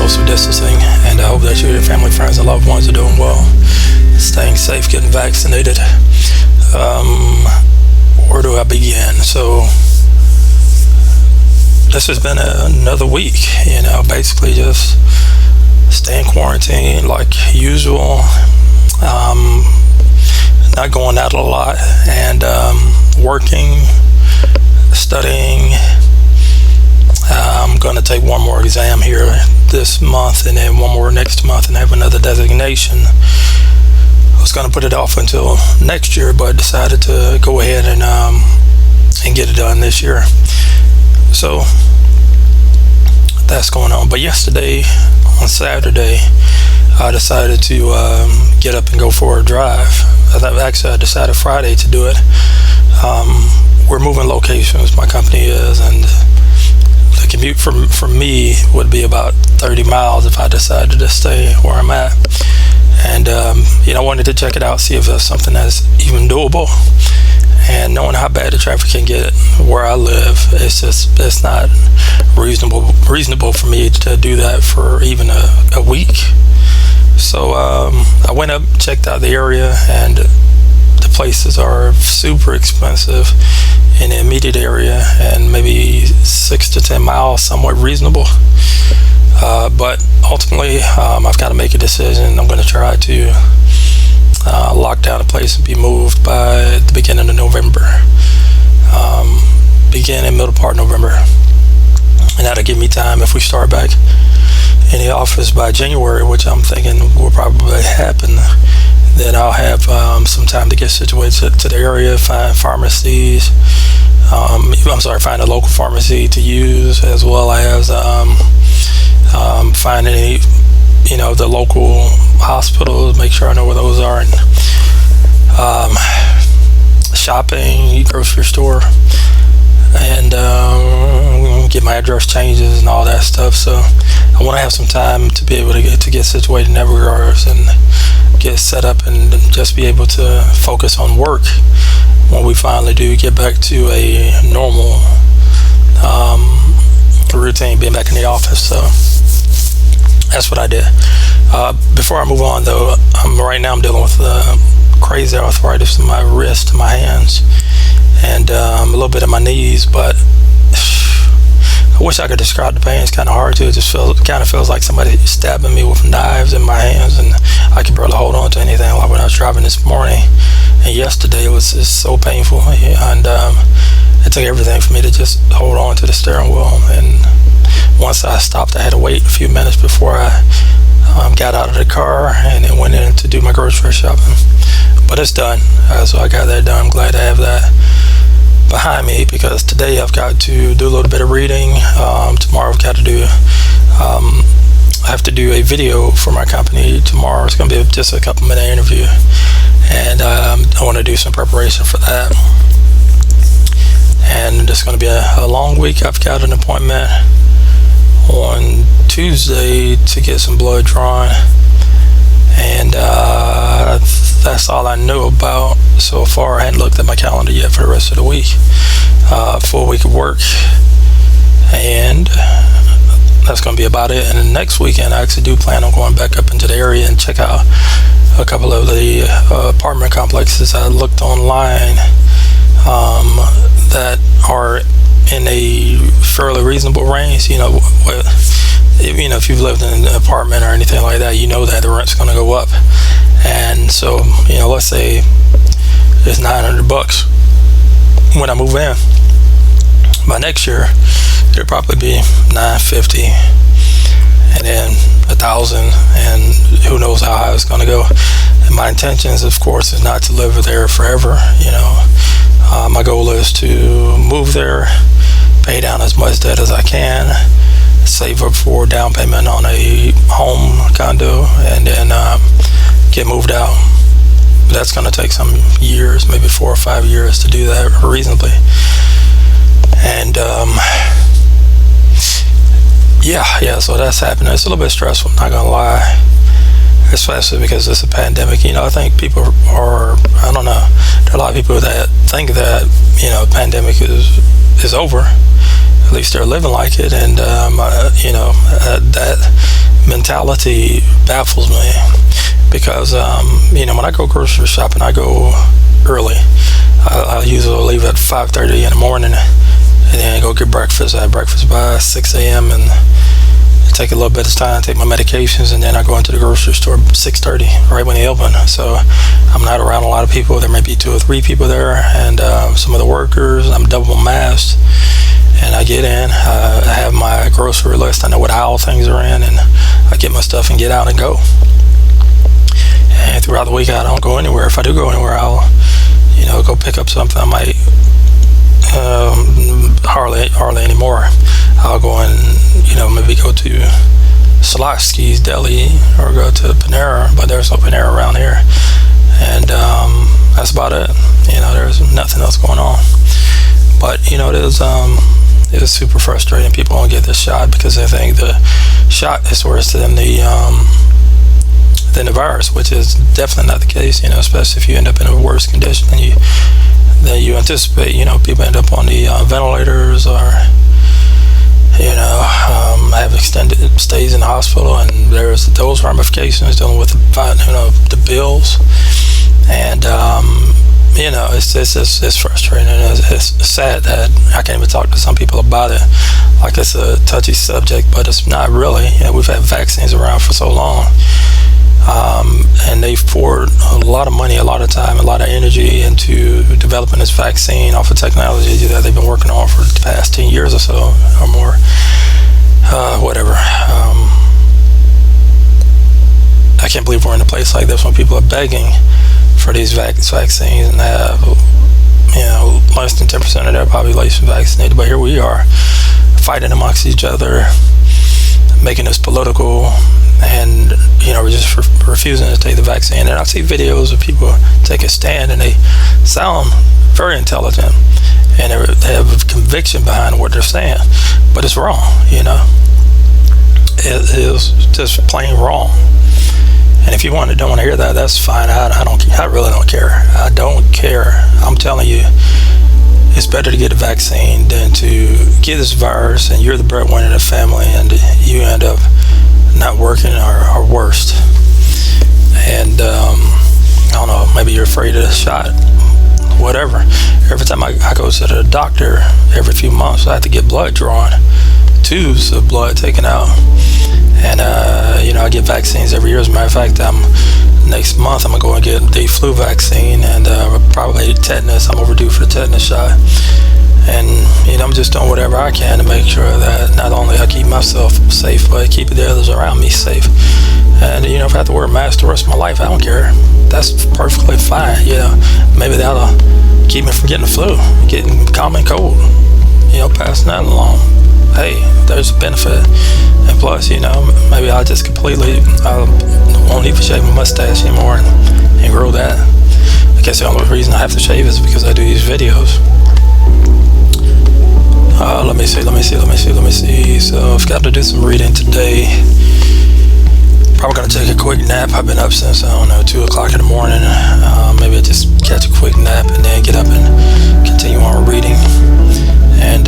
social distancing, and I hope that you, your family, friends, and loved ones are doing well, staying safe, getting vaccinated. Where do I begin? So this has been another week, basically just staying quarantined like usual, not going out a lot, and working, studying. I'm going to take one more exam here this month, and then one more next month, and have another designation. I was going to put it off until next year, but decided to go ahead and get it done this year. So that's going on. But yesterday, on Saturday, I decided to get up and go for a drive. I decided Friday to do it. We're moving locations, my company is, and the commute from me would be about 30 miles if I decided to stay where I'm at. And I wanted to check it out, see if there's something that's even doable. And knowing how bad the traffic can get where I live, it's not reasonable for me to do that for even a week. So I went up, checked out the area, and the places are super expensive in the immediate area, and maybe 6 to 10 miles, somewhat reasonable. But ultimately, I've got to make a decision. I'm going to try to lock down a place and be moved by the beginning of November. Middle part of November. And that'll give me time, if we start back in the office by January, which I'm thinking will probably happen, then I'll have some time to get situated to the area, find pharmacies. Find a local pharmacy to use, as well as find any, the local hospitals, make sure I know where those are, and shopping, grocery store, and get my address changes and all that stuff. So I want to have some time to be able to get situated in that regards and get set up and just be able to focus on work when we finally do get back to a normal routine, being back in the office. So that's what I did. Before I move on, though, right now I'm dealing with crazy arthritis in my wrist and my hands, and a little bit of my knees, but I wish I could describe the pain. It's kind of hard to. It just feels like somebody stabbing me with knives in my hands, and I can barely hold on to anything. Like when I was driving this morning and yesterday, it was just so painful, and it took everything for me to just hold on to the steering wheel. And once I stopped, I had to wait a few minutes before I got out of the car and then went in to do my grocery shopping. But it's done, so I got that done. I'm glad to have that behind me, because today I've got to do a little bit of reading. Tomorrow I've got to do I have to do a video for my company tomorrow. It's going to be just a couple minute interview, and I want to do some preparation for that. And it's going to be a long week. I've got an appointment on Tuesday to get some blood drawn, and that's all I know about so far. I hadn't looked at my calendar yet for the rest of the week. Full week of work, and that's going to be about it. And the next weekend I actually do plan on going back up into the area and check out a couple of the apartment complexes I looked online that are in a fairly reasonable range. If you've lived in an apartment or anything like that, that the rent's going to go up. And so, let's say it's $900 when I move in. By next year, it'll probably be $950, and then $1,000, and who knows how high it's going to go. And my intentions, of course, is not to live there forever. My goal is to move there, pay down as much debt as I can, save up for down payment on a home condo, and then get moved out. That's going to take some years, maybe 4 or 5 years to do that reasonably. And so that's happening. It's a little bit stressful, not going to lie, especially because it's a pandemic. I think people are, I don't know, there are a lot of people that think that, pandemic is over. At least they're living like it, and that mentality baffles me, because when I go grocery shopping, I go early. I usually leave at 5:30 in the morning, and then go get breakfast. I have breakfast by 6 a.m. and take a little bit of time, take my medications, and then I go into the grocery store 6:30, right when they open. So I'm not around a lot of people. There may be 2 or 3 people there, and some of the workers. I'm double masked, and I get in. I have my grocery list. I know what aisle things are in, and I get my stuff and get out and go. And throughout the week, I don't go anywhere. If I do go anywhere, I'll go pick up something. I might hardly anymore. I'll go and maybe go to Slotsky's Deli or go to Panera, but there's no Panera around here, and that's about it. There's nothing else going on. But it is super frustrating. People don't get this shot because they think the shot is worse than the virus, which is definitely not the case. Especially if you end up in a worse condition than you anticipate. People end up on the ventilators, or have extended stays in the hospital, and there's those ramifications dealing with the bills, and it's frustrating, and it's sad that I can't even talk to some people about it like it's a touchy subject, but it's not really. We've had vaccines around for so long, and they've poured a lot of money, a lot of time, a lot of energy into developing this vaccine off of technology that they've been working on for the past 10 years or so, or more. Whatever. I can't believe we're in a place like this when people are begging for these vaccines, and they have less than 10% of their population vaccinated. But here we are, fighting amongst each other, making this political, and we're just refusing to take the vaccine. And I see videos of people take a stand, and they sound very intelligent, and they have a conviction behind what they're saying, but it's wrong. It is just plain wrong. And if you don't want to hear that, that's fine. I really don't care. I don't care. I'm telling you, it's better to get a vaccine than to get this virus, and you're the breadwinner in the family, and you end up not working, or worse. And I don't know, maybe you're afraid of the shot, whatever. Every time I go to the doctor, every few months, I have to get blood drawn, tubes of blood taken out, and I get vaccines every year. As a matter of fact, next month I'm gonna go and get the flu vaccine, and probably tetanus. I'm overdue for the tetanus shot, and I'm just doing whatever I can to make sure that not only I keep myself safe, but keep the others around me safe. And if I have to wear a mask the rest of my life, I don't care. That's perfectly fine. Maybe that'll keep me from getting the flu, getting common cold, passing that along. Hey, there's a benefit. And plus, maybe I'll just I won't even shave my mustache anymore and grow that. I guess the only reason I have to shave is because I do these videos. Let me see. So I've got to do some reading today. Probably gonna take a quick nap. I've been up since 2 o'clock in the morning. Maybe I just catch a quick nap and then get up and continue on reading. And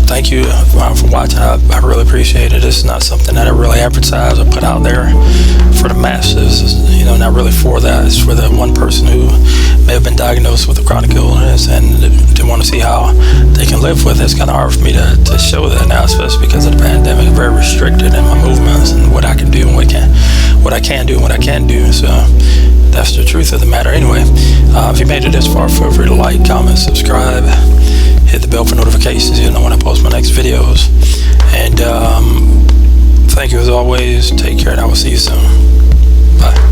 thank you for watching. I really appreciate it. It's not something that I really advertise or put out there for the masses. It's, not really for that. It's for the one person who may have been diagnosed with a chronic illness and they want to see how they can live with it. It's kind of hard for me to show that now, especially because of the pandemic. I'm very restricted in my movements and what I can do and what I can do and what I can't do. So that's the truth of the matter. Anyway, if you made it this far, feel free to like, comment, subscribe, hit the bell for notifications. You'll know when I post my next videos. And thank you as always. Take care, and I will see you soon. Bye.